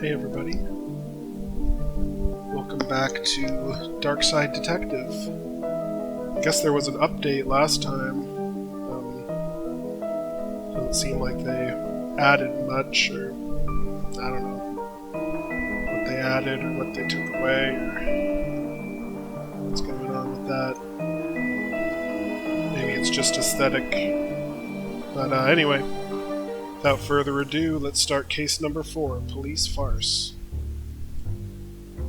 Hey everybody, welcome back to Darkside Detective. I guess there was an update last time. Doesn't seem like they added much, or I don't know what they added or what they took away or what's going on with that. Maybe it's just aesthetic. But anyway, without further ado, let's start case number 4, Police Farce.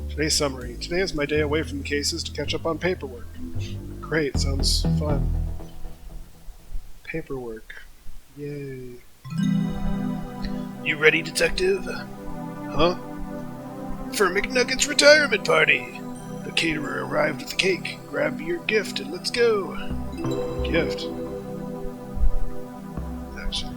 Today's summary. Today is my day away from the cases to catch up on paperwork. Great, sounds fun. Paperwork. Yay. You ready, Detective? Huh? For McNugget's retirement party! The caterer arrived with the cake. Grab your gift and let's go. Gift? Actually.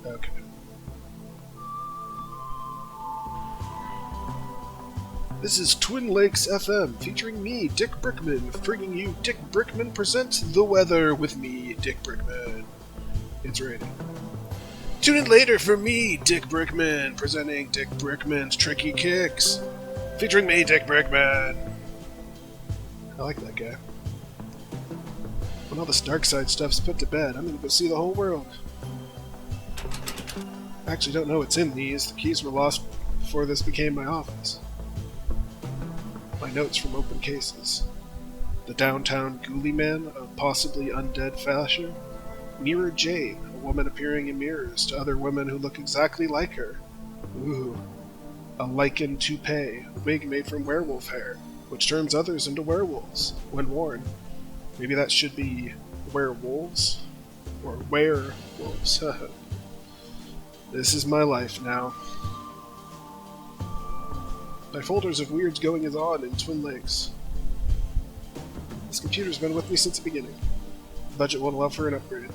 Okay. This is Twin Lakes FM, featuring me, Dick Brickman, bringing you Dick Brickman Presents The Weather with me, Dick Brickman. It's raining. Tune in later for me, Dick Brickman, presenting Dick Brickman's Tricky Kicks. Featuring me, Dick Brickman. I like that guy. When all this Darkside stuff's put to bed, I'm gonna go see the whole world. I actually don't know what's in these. The keys were lost before this became my office. My notes from open cases. The downtown ghoulie man of possibly undead fashion. Mirror Jane, a woman appearing in mirrors to other women who look exactly like her. Ooh. A lichen toupee, a wig made from werewolf hair, which turns others into werewolves when worn. Maybe that should be werewolves? Or werewolves. This is my life now. My folders of weirds going on in Twin Lakes. This computer's been with me since the beginning. The budget won't allow for an upgrade.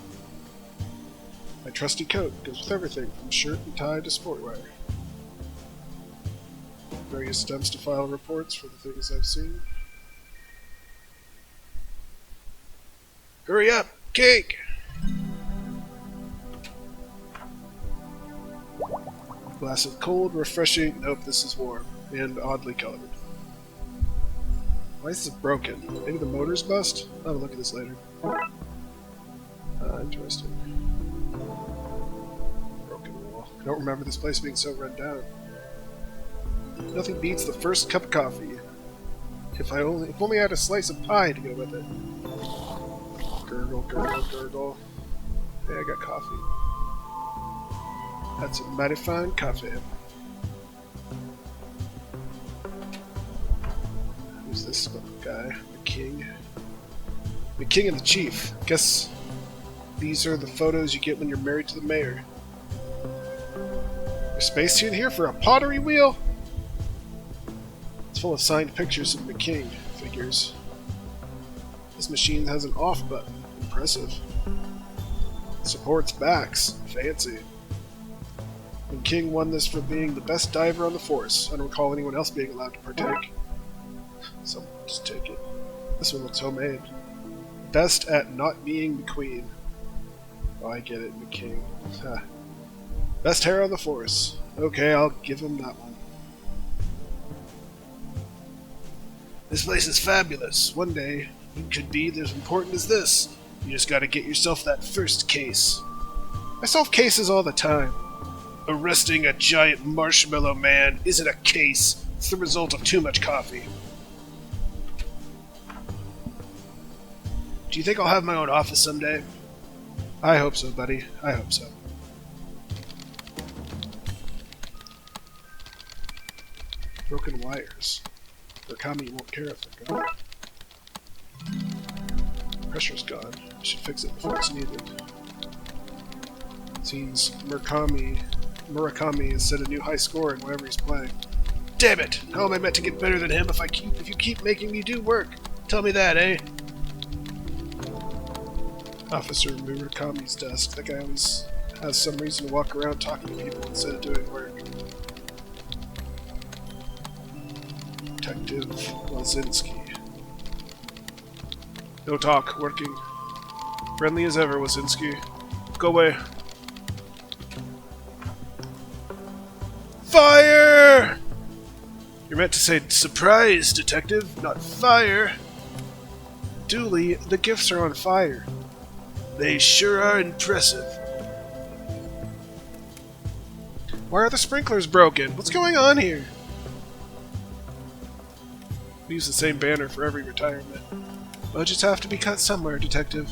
My trusty coat goes with everything from shirt and tie to sportwear. Various stems to file reports for the things I've seen. Hurry up! Cake! Glass of cold, refreshing. Nope, this is warm. And oddly colored. Why is this broken? Maybe the motor's bust? I'll have a look at this later. Interesting. Broken wall. I don't remember this place being so run down. Nothing beats the first cup of coffee. If only I had a slice of pie to go with it. Gurgle, gurgle, gurgle. Hey, I got coffee. That's a mighty fine coffee. Who's this guy? The king? The king and the chief. Guess these are the photos you get when you're married to the mayor. There's space in here for a pottery wheel? It's full of signed pictures of the king figures. This machine has an off button. Impressive. Supports backs. Fancy. When King won this for being the best diver on the force, I don't recall anyone else being allowed to partake. Someone just take it. This one looks homemade. Best at not being the queen. Oh, I get it, the king. Best hair on the force. Okay, I'll give him that one. This place is fabulous. One day, you could be as important as this. You just gotta get yourself that first case. I solve cases all the time. Arresting a giant marshmallow man isn't a case. It's the result of too much coffee. Do you think I'll have my own office someday? I hope so, buddy. I hope so. Broken wires. Murakami won't care if they're gone. Pressure's gone. I should fix it before it's needed. Seems Murakami has set a new high score in whatever he's playing. Damn it! How am I meant to get better than him if you keep making me do work? Tell me that, eh? Officer Murakami's desk. That guy always has some reason to walk around talking to people instead of doing work. Detective Wazinski. No talk, working. Friendly as ever, Wazinski. Go away. Fire! You're meant to say surprise, detective, not fire. Dooley, the gifts are on fire. They sure are impressive. Why are the sprinklers broken? What's going on here? We use the same banner for every retirement. Budgets have to be cut somewhere, detective.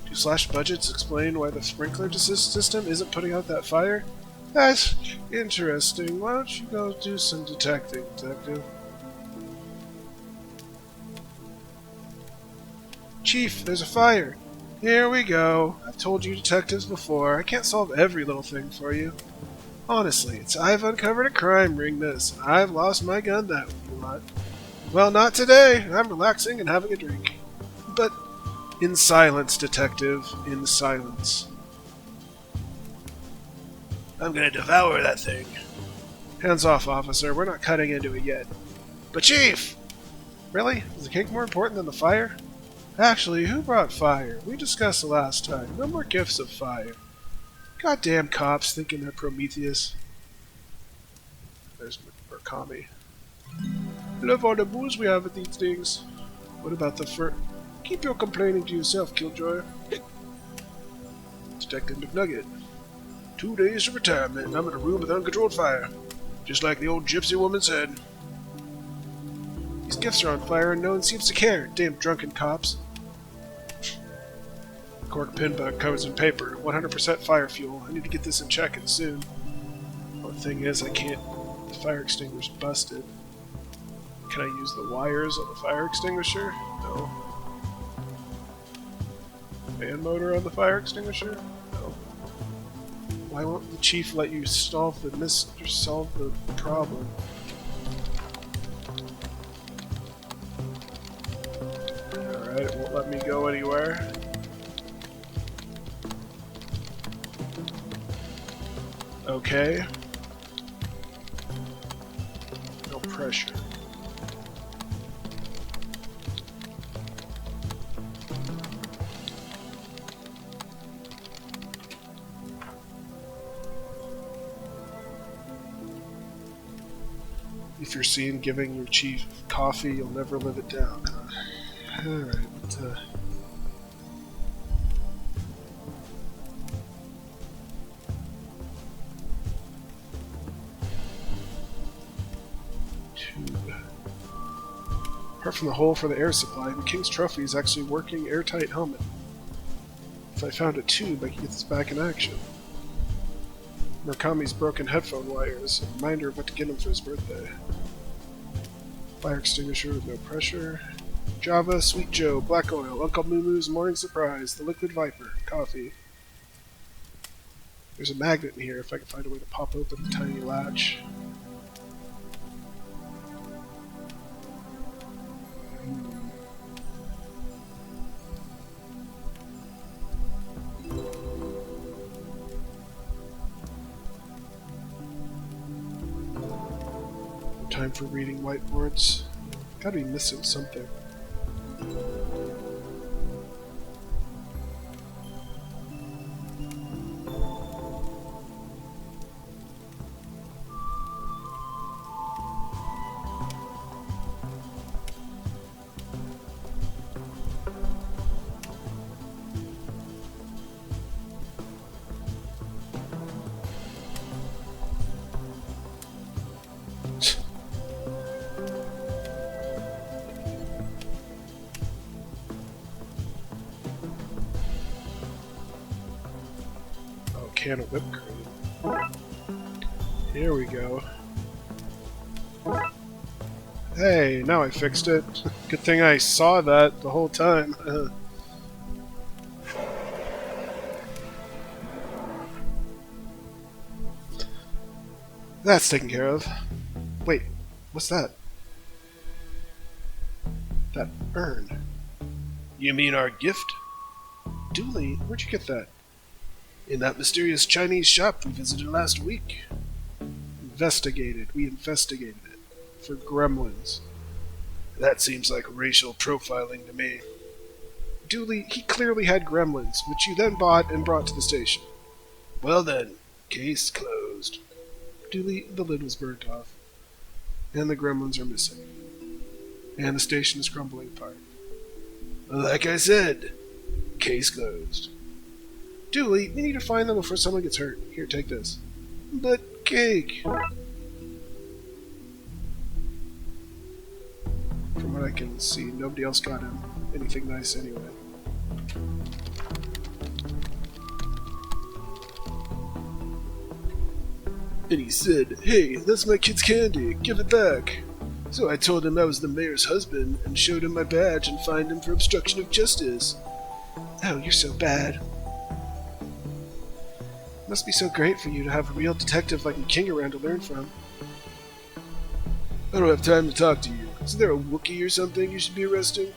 Do slash budgets explain why the sprinkler system isn't putting out that fire? That's interesting. Why don't you go do some detecting, detective? Chief, there's a fire. Here we go. I've told you detectives before. I can't solve every little thing for you. Honestly, it's I've uncovered a crime ring this, and I've lost my gun that lot. Well, not today. I'm relaxing and having a drink. But in silence, detective. In silence. I'm gonna devour that thing. Hands off, officer. We're not cutting into it yet. But Chief! Really? Is the cake more important than the fire? Actually, who brought fire? We discussed it last time. No more gifts of fire. Goddamn cops thinking they're Prometheus. There's Murakami. Love all the booze we have at these things. What about the fur? Keep your complaining to yourself, Killjoy. Detective McNugget. 2 days of retirement, and I'm in a room with uncontrolled fire. Just like the old gypsy woman said. These gifts are on fire and no one seems to care. Damn drunken cops. Cork pin bug covers in paper. 100% fire fuel. I need to get this in check and soon. Well, the thing is, I can't. The fire extinguisher's busted. Can I use the wires on the fire extinguisher? No. Fan motor on the fire extinguisher? No. Why won't the chief let you solve the problem? Alright, it won't let me go anywhere. Okay. No pressure. If you're seen giving your chief coffee, you'll never live it down. Alright, tube. Apart from the hole for the air supply, the King's Trophy is actually working airtight helmet. If I found a tube, I could get this back in action. Murakami's broken headphone wires, a reminder of what to get him for his birthday. Fire extinguisher with no pressure. Java, Sweet Joe, Black Oil, Uncle Moo-Moo's Morning Surprise, The Liquid Viper, Coffee. There's a magnet in here if I can find a way to pop open the tiny latch. Time for reading whiteboards. Gotta be missing something. Can of whipped cream. Here we go. Hey, now I fixed it. Good thing I saw that the whole time. That's taken care of. Wait, what's that? That urn. You mean our gift? Dooley, where'd you get that? In that mysterious Chinese shop we visited last week. We investigated it. for gremlins. That seems like racial profiling to me. Dooley, he clearly had gremlins, which you then bought and brought to the station. Well then, case closed. Dooley, the lid was burnt off. And the gremlins are missing. And the station is crumbling apart. Like I said, case closed. Dooley, we need to find them before someone gets hurt. Here, take this. But cake. From what I can see, nobody else got him anything nice anyway. And he said, "Hey, that's my kid's candy. Give it back." So I told him I was the mayor's husband and showed him my badge and fined him for obstruction of justice. Oh, you're so bad. Must be so great for you to have a real detective like King around to learn from. I don't have time to talk to you. Is there a Wookiee or something you should be arresting?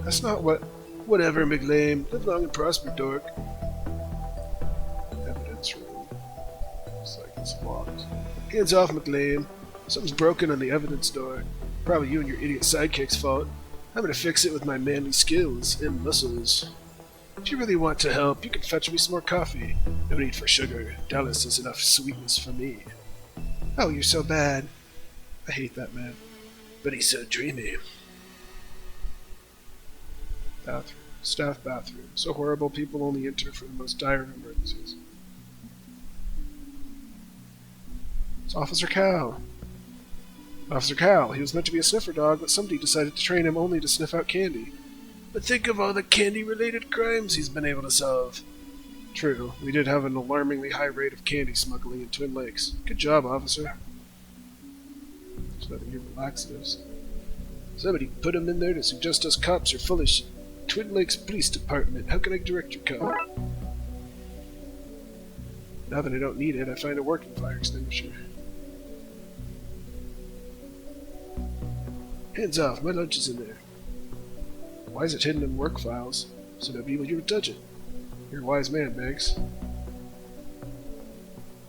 That's not what... Whatever, McLean. Live long and prosper, dork. Evidence room. Looks like it's locked. Hands off, McLean. Something's broken on the evidence door. Probably you and your idiot sidekick's fault. I'm gonna fix it with my manly skills and muscles. If you really want to help, you can fetch me some more coffee. No need for sugar. Dallas is enough sweetness for me. Oh, you're so bad. I hate that man. But he's so dreamy. Bathroom. Staff bathroom. So horrible people only enter for the most dire of emergencies. It's Officer Cal. Officer Cal. He was meant to be a sniffer dog, but somebody decided to train him only to sniff out candy. But think of all the candy-related crimes he's been able to solve. True. We did have an alarmingly high rate of candy smuggling in Twin Lakes. Good job, officer. There's nothing here but laxatives. Somebody put him in there to suggest us cops are foolish. Twin Lakes Police Department. How can I direct your cop? Now that I don't need it, I find a working fire extinguisher. Hands off, my lunch is in there. Why is it hidden in work files? So nobody will ever touch it. You're a wise man, Banks.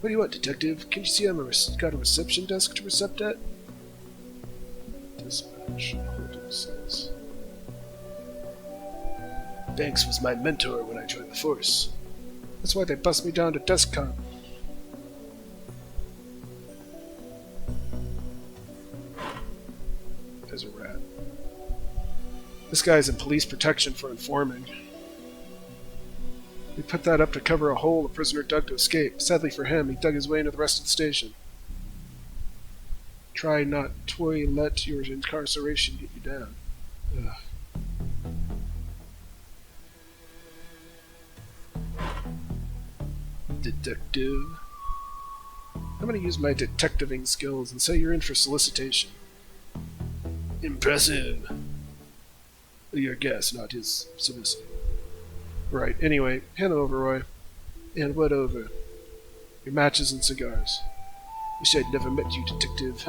What do you want, detective? Can't you see I'm got a reception desk to recept at? Dispatch. Holding cells. Banks was my mentor when I joined the force. That's why they bust me down to desk comp. There's a rat. This guy's in police protection for informing. We put that up to cover a hole the prisoner dug to escape. Sadly for him, he dug his way into the rest of the station. Try not to let your incarceration get you down. Ugh. Detective. I'm going to use my detectiving skills and say you're in for solicitation. Impressive. Your guess, not his solicitor. Right, anyway, hand them over, Roy. And what over? Your matches and cigars. Wish I'd never met you, detective.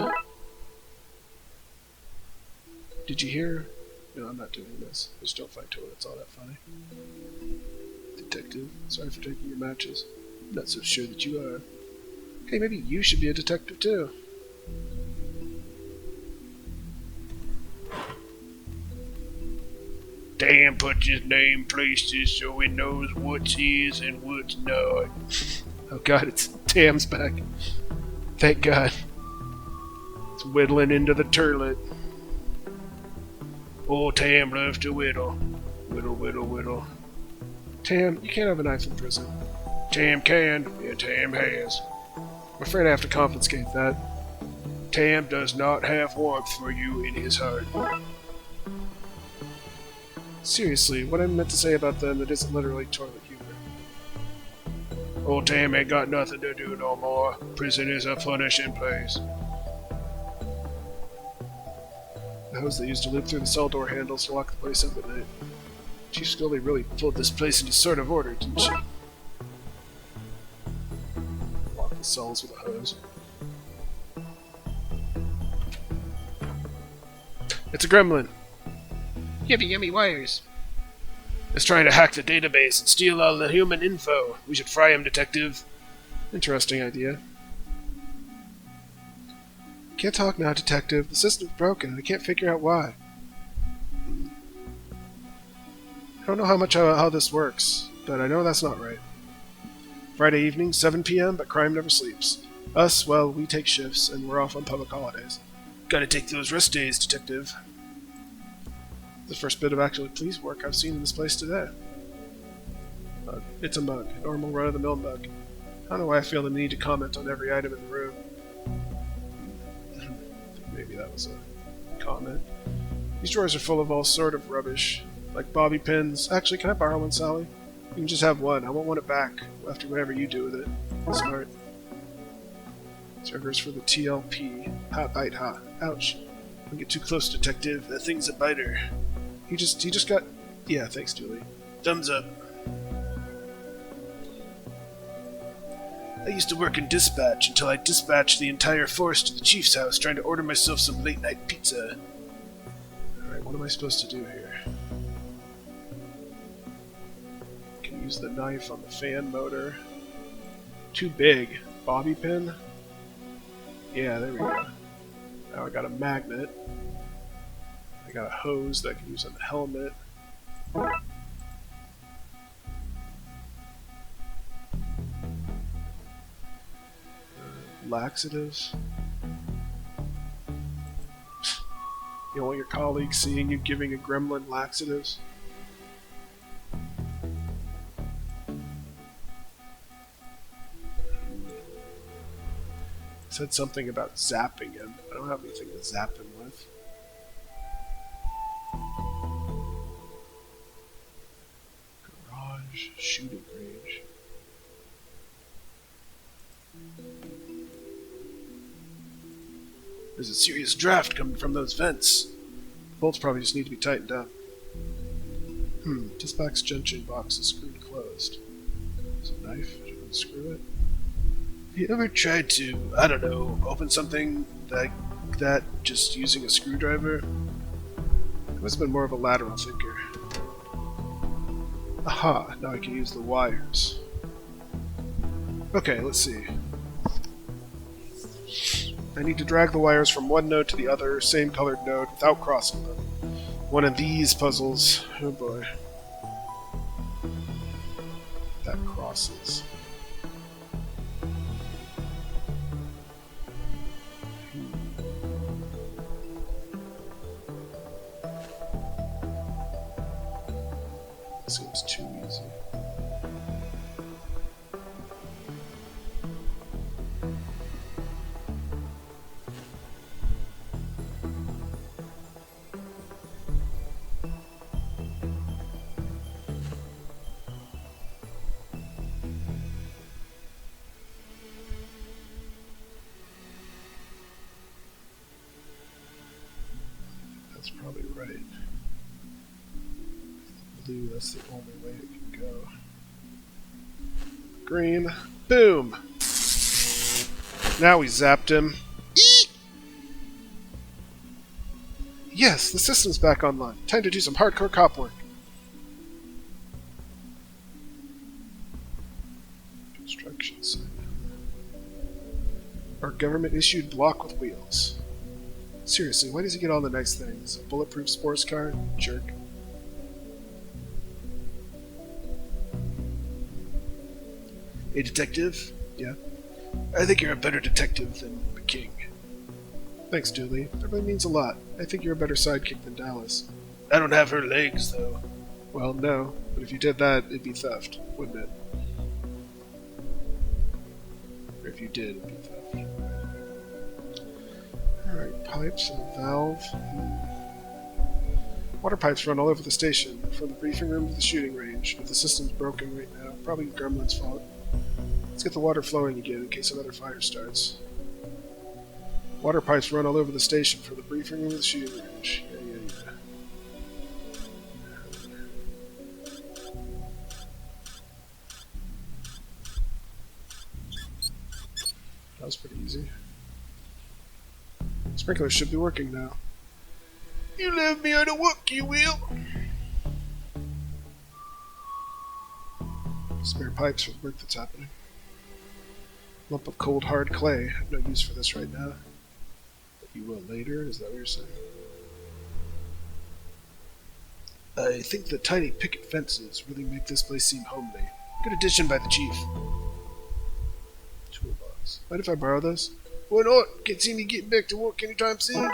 Did you hear? No, I'm not doing this. I just don't find toilets all that funny. Detective, sorry for taking your matches. I'm not so sure that you are. Hey, maybe you should be a detective too. Dan put his name places so he knows what's his and what's not. Oh god, it's Tam's back. Thank God. It's whittling into the turlet. Old Tam loves to whittle. Whittle, whittle, whittle. Tam, you can't have a knife in prison. Tam can, and Tam has. I'm afraid I have to confiscate that. Tam does not have warmth for you in his heart. Seriously, what I meant to say about them, it isn't literally toilet humor. Old Tam ain't got nothing to do no more. Prison is a punishing place. The hose they used to loop through the cell door handles to lock the place up at night. Chief Scully really pulled this place into sort of order, didn't she? Lock the cells with a hose. It's a gremlin! Yummy, yummy wires. It's trying to hack the database and steal all the human info. We should fry him, detective. Interesting idea. can't talk now, Detective. The system's broken, and I can't figure out why. I don't know how this works, but I know that's not right. Friday evening, 7 p.m., but crime never sleeps. Us, well, we take shifts, and we're off on public holidays. Gotta take those rest days, Detective. The first bit of actual police work I've seen in this place today. It's a mug, a normal run-of-the-mill mug. I don't know why I feel the need to comment on every item in the room. Maybe that was a comment. These drawers are full of all sort of rubbish, like bobby pins. Actually, can I borrow one, Sally? You can just have one. I won't want it back after whatever you do with it. Smart. Servers for the TLP. Ha, bite, ha. Ouch. Don't get too close, Detective. That thing's a biter. He just got... Yeah, thanks, Dooley. Thumbs up. I used to work in dispatch until I dispatched the entire force to the chief's house trying to order myself some late-night pizza. Alright, what am I supposed to do here? I can use the knife on the fan motor. Too big. Bobby pin? Yeah, there we go. Now I got a magnet. I got a hose that I can use on the helmet. Laxatives. You don't want your colleagues seeing you giving a gremlin laxatives? It said something about zapping him. I don't have anything to zap him with. Garage, shooting range. There's a serious draft coming from those vents. Bolts probably just need to be tightened up. Dispatch junction box is screwed closed. There's a knife. Should I unscrew it? Have you ever tried to, I don't know, open something like that just using a screwdriver? I must have been more of a lateral thinker. Aha! Now I can use the wires. Okay, let's see. I need to drag the wires from one node to the other, same colored node, without crossing them. One of these puzzles. Oh boy. That crosses. Seems too easy. That's probably right. Blue, that's the only way it can go. Green. Boom! Now we zapped him. Eek! Yes, the system's back online. Time to do some hardcore cop work. Construction site. Our government-issued block with wheels. Seriously, why does he get all the nice things? A bulletproof sports car? Jerk. Hey, Detective? Yeah? I think you're a better detective than the King. Thanks, Dooley. That really means a lot. I think you're a better sidekick than Dallas. I don't have her legs, though. Well, no. But if you did that, it'd be theft, wouldn't it? Or if you did, it'd be theft. Alright, pipes and a valve. Water pipes run all over the station, from the briefing room to the shooting range, but the system's broken right now. Probably Gremlin's fault. Let's get the water flowing again in case another fire starts. Water pipes run all over the station, from the briefing room to the shooting range. Yeah. That was pretty easy. Sprinklers should be working now. You left me out of work, you will. Spare pipes for the work that's happening. Lump of cold hard clay. I have no use for this right now. You will later? Is that what you're saying? I think the tiny picket fences really make this place seem homely. Good addition by the chief. Toolbox. Mind if I borrow this? Why not? Can't see me getting back to work anytime soon.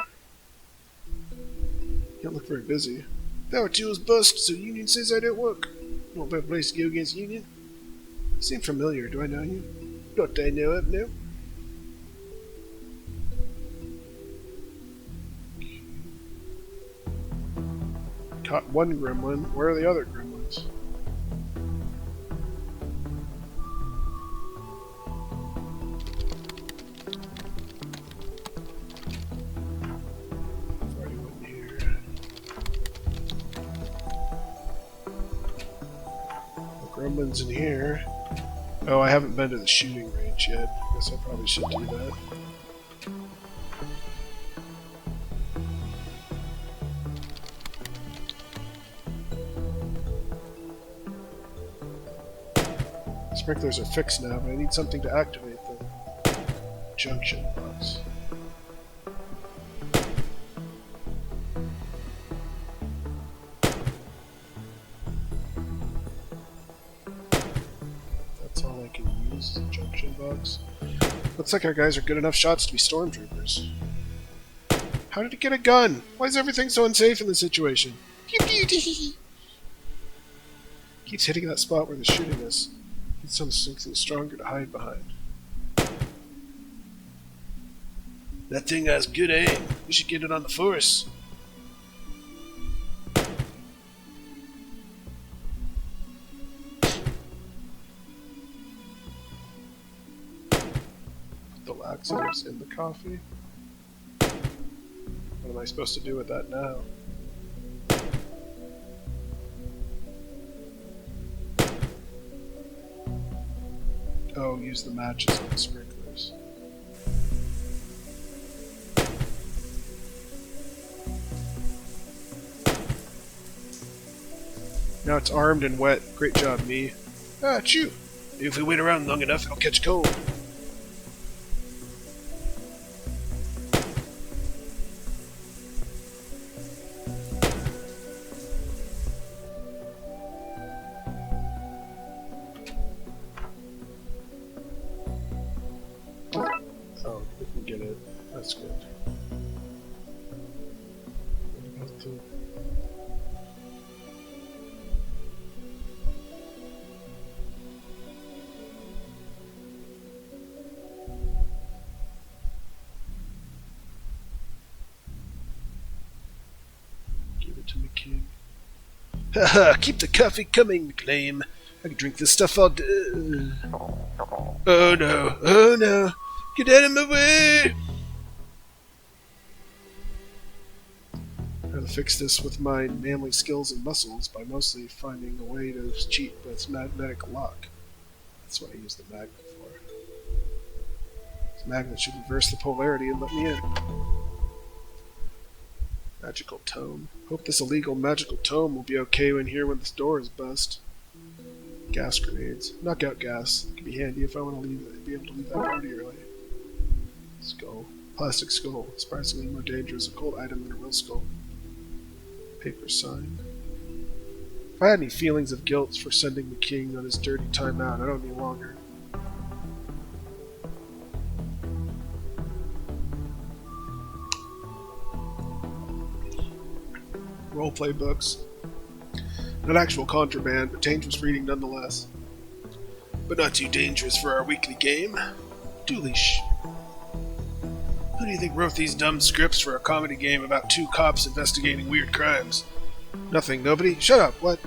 You don't look very busy. Power tools bust, so union says I don't work. Not a bad place to go against union. You seem familiar. Do I know you? Not that I know of, no. Caught one gremlin. Where are the other gremlins? Already went here. No gremlins in here. Oh, I haven't been to the shooting range yet. Guess I probably should do that. Sprinklers are fixed now, but I need something to activate them. Junction box. That's all I can use, the junction box. Looks like our guys are good enough shots to be stormtroopers. How did he get a gun? Why is everything so unsafe in this situation? Keeps hitting that spot where they're shooting us. Need something stronger to hide behind. That thing has good aim. We should get it on the Farce. Put the laxatives in the coffee. What am I supposed to do with that now? Oh, use the matches on the sprinklers. Now it's armed and wet. Great job, me. Ah, chew! If we wait around long enough, it'll catch cold. Oh, we can get it. That's good. What about the... Give it to me, King. Haha, keep the coffee coming, McLean. I can drink this stuff all day. Oh no, oh no. Get out of my way! How to fix this with my manly skills and muscles by mostly finding a way to cheat with magnetic lock. That's what I use the magnet for. This magnet should reverse the polarity and let me in. Magical tome. Hope this illegal magical tome will be okay in here when this door is bust. Gas grenades. Knockout gas. It could be handy if I want to be able to leave that party early. Skull. Plastic skull. Surprisingly more dangerous a cold item than a real skull. Paper sign. If I had any feelings of guilt for sending the king on his dirty time out, I don't any longer. Roleplay books. Not actual contraband, but dangerous reading nonetheless. But not too dangerous for our weekly game. Doolish. Who do you think wrote these dumb scripts for a comedy game about two cops investigating weird crimes? Nothing, nobody? Shut up, what?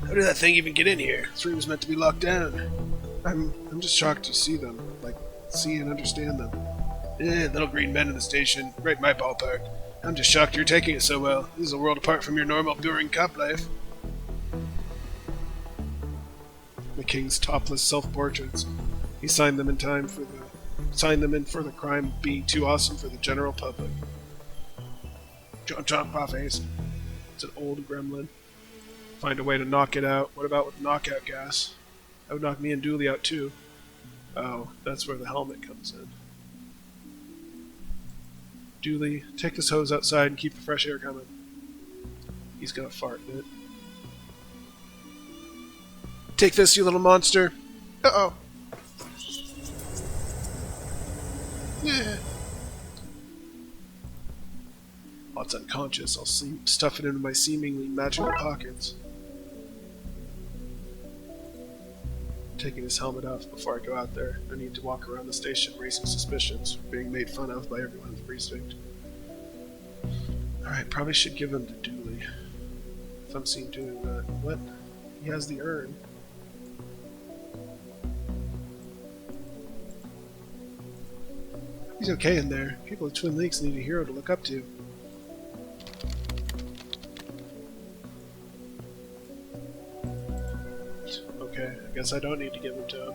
How did that thing even get in here? This room is meant to be locked down. I'm just shocked you see them. Like, see and understand them. Little green men in the station, right in my ballpark. I'm just shocked you're taking it so well. This is a world apart from your normal, boring cop life. The king's topless self-portraits. He signed them in for the crime being too awesome for the general public. John Pawface. It's an old gremlin. Find a way to knock it out. What about with knockout gas? That would knock me and Dooley out too. Oh, that's where the helmet comes in. Dooley, take this hose outside and keep the fresh air coming. He's gonna fart in it. Take this, you little monster. Uh-oh. Yeah. While it's unconscious, I'll stuff it into my seemingly magical pockets. Taking his helmet off before I go out there. I need to walk around the station raising suspicions, being made fun of by everyone in the precinct. Alright, probably should give him to Dooley. If I'm seen doing that. What? He has the urn. He's okay in there. People at Twin Lakes need a hero to look up to. Okay, I guess I don't need to give him to him.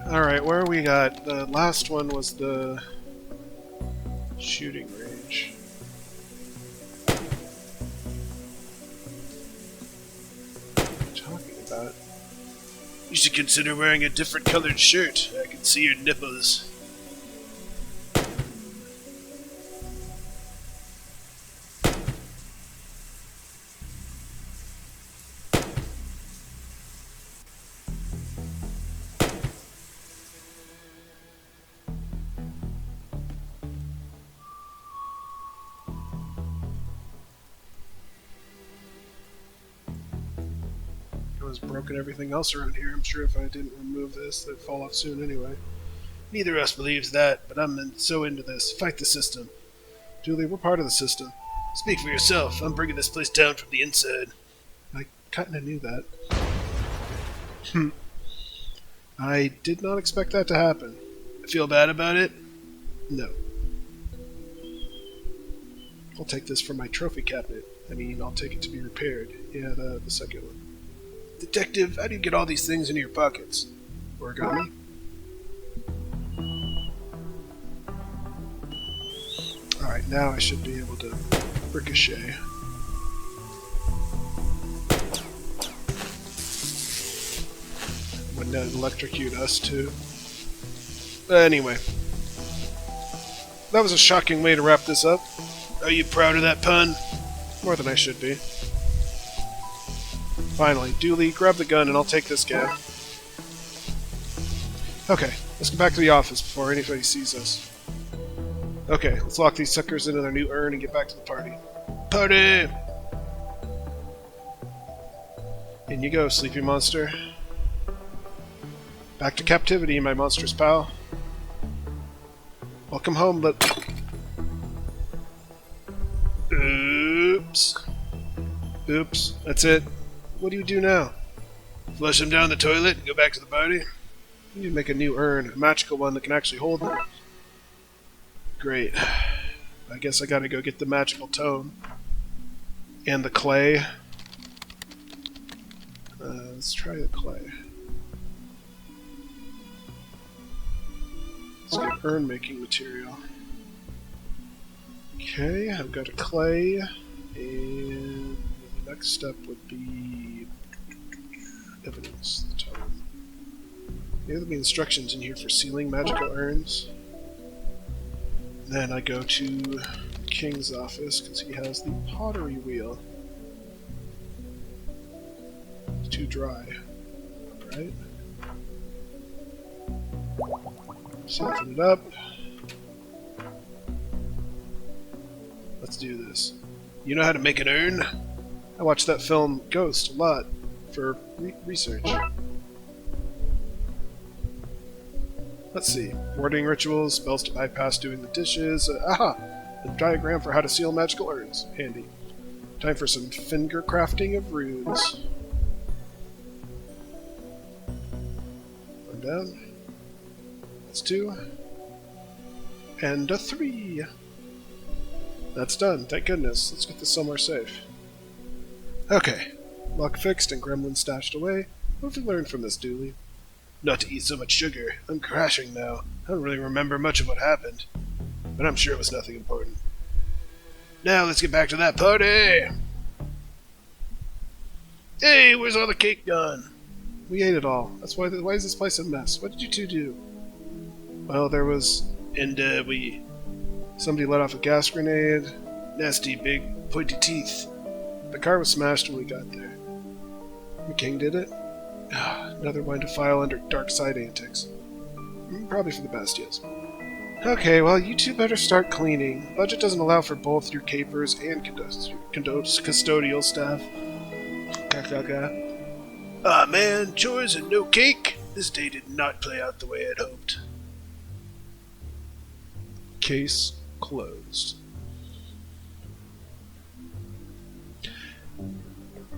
Alright, where we got? The last one was the shooting range. What are you talking about? You should consider wearing a different colored shirt. I can see your nipples. Broken everything else around here. I'm sure if I didn't remove this, they'd fall off soon anyway. Neither of us believes that, but I'm so into this. Fight the system. Dooley, we're part of the system. Speak for yourself. I'm bringing this place down from the inside. I kinda knew that. I did not expect that to happen. I feel bad about it? No. I'll take this from my trophy cabinet. I mean, I'll take it to be repaired. Yeah, the second one. Detective, how do you get all these things into your pockets? Origami? Alright, now I should be able to ricochet. Wouldn't that electrocute us too? Anyway. That was a shocking way to wrap this up. Are you proud of that pun? More than I should be. Finally, Dooley, grab the gun and I'll take this guy. Okay, let's get back to the office before anybody sees us. Okay, let's lock these suckers into their new urn and get back to the party. Party! In you go, sleepy monster. Back to captivity, my monstrous pal. Welcome home, but... Oops. Oops, that's it. What do you do now? Flush them down the toilet and go back to the party? You need to make a new urn, a magical one that can actually hold them. Great. I guess I gotta go get the magical tome. And the clay. Let's try the clay. Let's get urn making material. Okay, I've got a clay, and the next step would be evidence. The tome. There'll be instructions in here for sealing magical urns. Then I go to the king's office because he has the pottery wheel. It's too dry, right? Soften it up. Let's do this. You know how to make an urn? I watched that film Ghost a lot for research. Let's see. Warding rituals, spells to bypass doing the dishes. Aha! A diagram for how to seal magical urns. Handy. Time for some finger crafting of runes. One down. That's 2. And a 3. That's done, thank goodness. Let's get this somewhere safe. Okay. Lock fixed and gremlin stashed away. What have we learned from this, Dooley? Not to eat so much sugar. I'm crashing now. I don't really remember much of what happened. But I'm sure it was nothing important. Now let's get back to that party! Hey, where's all the cake gone? We ate it all. That's why is this place a mess? What did you two do? Well, there was... And, Somebody let off a gas grenade. Nasty, big, pointy teeth. The car was smashed when we got there. McKing did it? Another one to file under Darkside antics. Probably for the best, yes. Okay, well, you two better start cleaning. Budget doesn't allow for both your capers and custodial staff. Ah, man, chores and no cake? This day did not play out the way I'd hoped. Case closed.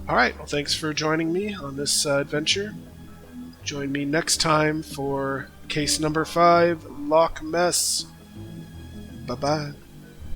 Alright, well, thanks for joining me on this adventure. Join me next time for case number 5, Lock Mess. Bye-bye.